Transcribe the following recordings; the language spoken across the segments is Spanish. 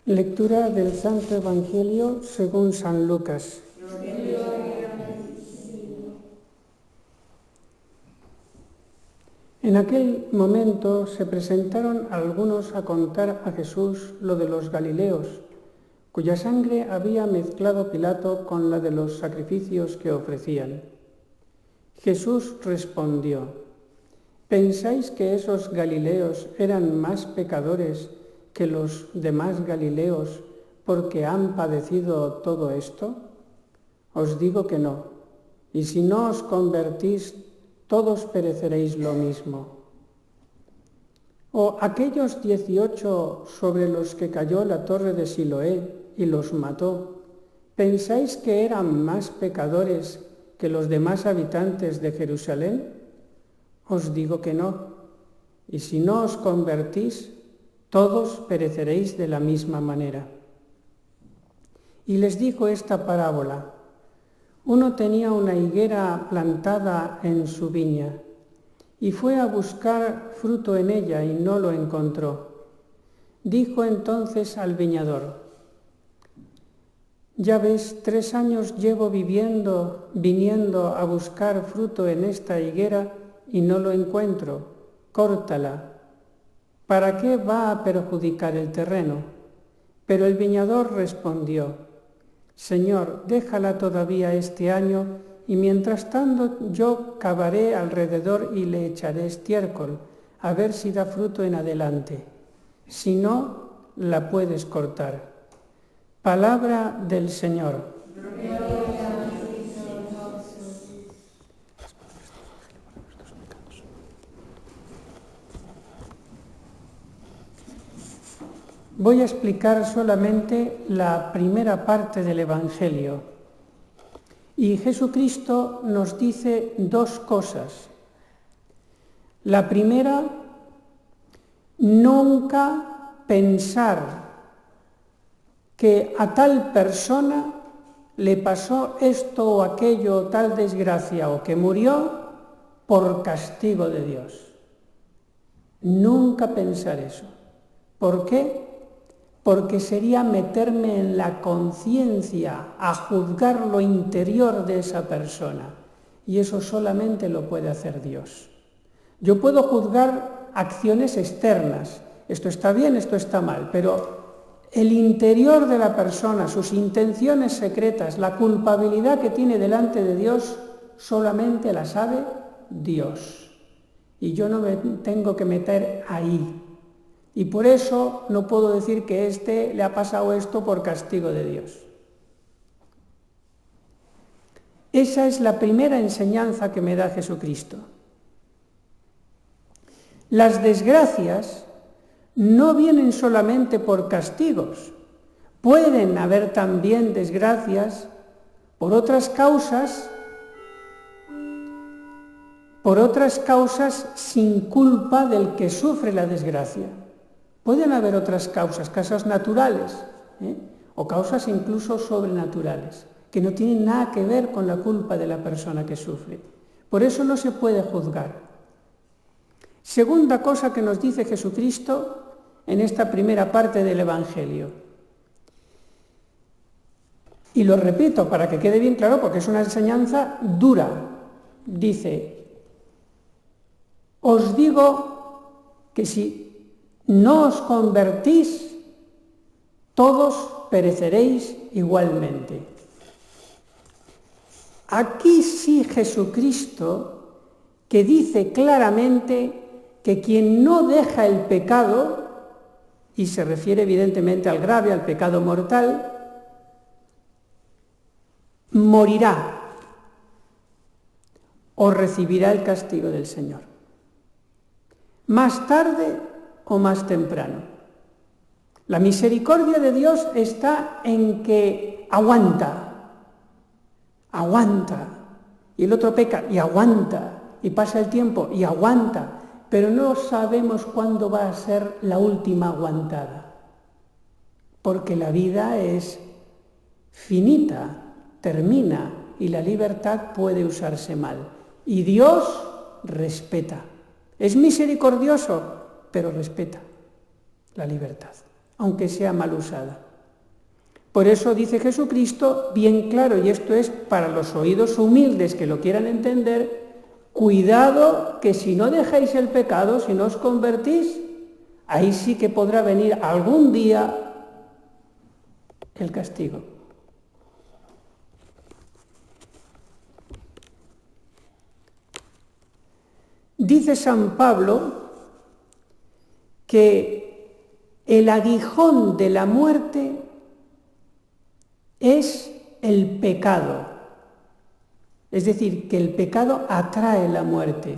Lectura del Santo Evangelio según San Lucas. En aquel momento se presentaron algunos a contar a Jesús lo de los Galileos, cuya sangre había mezclado Pilato con la de los sacrificios que ofrecían. Jesús respondió: ¿pensáis que esos Galileos eran más pecadores que los demás Galileos porque han padecido todo esto? Os digo que no, y si no os convertís, todos pereceréis lo mismo. O aquellos 18 sobre los que cayó la torre de Siloé y los mató, ¿pensáis que eran más pecadores que los demás habitantes de Jerusalén? Os digo que no, y si no os convertís, todos pereceréis de la misma manera. Y les dijo esta parábola: uno tenía una higuera plantada en su viña y fue a buscar fruto en ella y no lo encontró. Dijo entonces al viñador: ya ves, 3 años llevo viniendo a buscar fruto en esta higuera y no lo encuentro. Córtala. ¿Para qué va a perjudicar el terreno? Pero el viñador respondió: Señor, déjala todavía este año, y mientras tanto yo cavaré alrededor y le echaré estiércol, a ver si da fruto en adelante. Si no, la puedes cortar. Palabra del Señor. Voy a explicar solamente la primera parte del Evangelio. Y Jesucristo nos dice 2 cosas. La primera, nunca pensar que a tal persona le pasó esto o aquello o tal desgracia o que murió por castigo de Dios. Nunca pensar eso. ¿Por qué? Porque sería meterme en la conciencia a juzgar lo interior de esa persona. Y eso solamente lo puede hacer Dios. Yo puedo juzgar acciones externas. Esto está bien, esto está mal, pero el interior de la persona, sus intenciones secretas, la culpabilidad que tiene delante de Dios, solamente la sabe Dios. Y yo no me tengo que meter ahí. Y por eso no puedo decir que le ha pasado esto por castigo de Dios. Esa es la primera enseñanza que me da Jesucristo. Las desgracias no vienen solamente por castigos. Pueden haber también desgracias por otras causas sin culpa del que sufre la desgracia. Pueden haber otras causas naturales, o causas incluso sobrenaturales, que no tienen nada que ver con la culpa de la persona que sufre. Por eso no se puede juzgar. Segunda cosa que nos dice Jesucristo en esta primera parte del Evangelio. Y lo repito para que quede bien claro, porque es una enseñanza dura. Dice: os digo que si no os convertís, todos pereceréis igualmente. Aquí sí Jesucristo, que dice claramente que quien no deja el pecado, y se refiere evidentemente al grave, al pecado mortal, morirá o recibirá el castigo del Señor. Más tarde o más temprano. La misericordia de Dios está en que aguanta, y el otro peca y aguanta, y pasa el tiempo y aguanta, pero no sabemos cuándo va a ser la última aguantada, porque la vida es finita, termina, y la libertad puede usarse mal, y Dios respeta. Es misericordioso, pero respeta la libertad. aunque sea mal usada. Por eso dice Jesucristo, bien claro, y esto es para los oídos humildes que lo quieran entender, cuidado que si no dejáis el pecado, si no os convertís, ahí sí que podrá venir algún día el castigo. Dice San Pablo que el aguijón de la muerte es el pecado. Es decir, que el pecado atrae la muerte.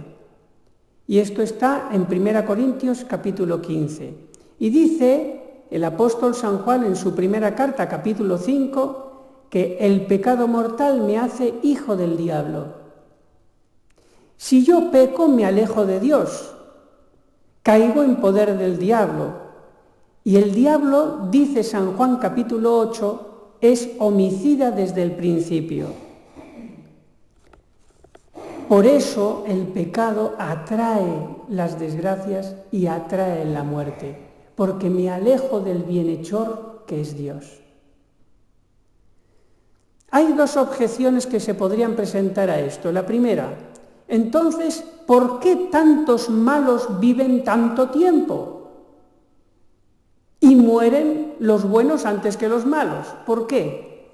Y esto está en 1 Corintios capítulo 15. Y dice el apóstol San Juan en su primera carta, capítulo 5, que el pecado mortal me hace hijo del diablo. Si yo peco, me alejo de Dios, caigo en poder del diablo. Y el diablo, dice San Juan capítulo 8, es homicida desde el principio. Por eso el pecado atrae las desgracias y atrae la muerte, porque me alejo del bienhechor que es Dios. Hay dos objeciones que se podrían presentar a esto. La primera, entonces, ¿por qué tantos malos viven tanto tiempo? Y mueren los buenos antes que los malos. ¿Por qué?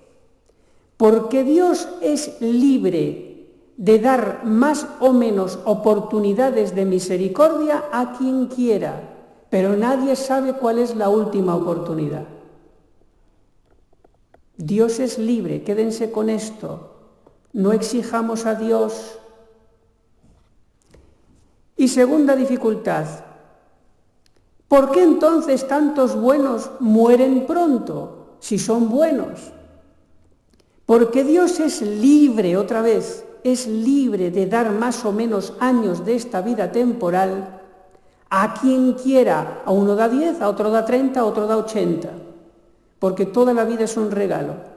Porque Dios es libre de dar más o menos oportunidades de misericordia a quien quiera, pero nadie sabe cuál es la última oportunidad. Dios es libre, quédense con esto. No exijamos a Dios. Y segunda dificultad, ¿por qué entonces tantos buenos mueren pronto, si son buenos? Porque Dios es libre, otra vez, es libre de dar más o menos años de esta vida temporal a quien quiera. A uno da 10, a otro da 30, a otro da 80, porque toda la vida es un regalo.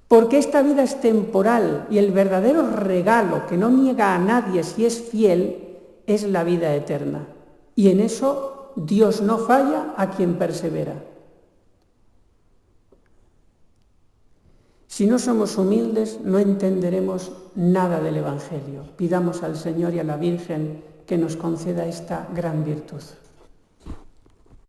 Porque esta vida es temporal y el verdadero regalo que no niega a nadie si es fiel es la vida eterna. Y en eso Dios no falla a quien persevera. Si no somos humildes, no entenderemos nada del Evangelio. Pidamos al Señor y a la Virgen que nos conceda esta gran virtud.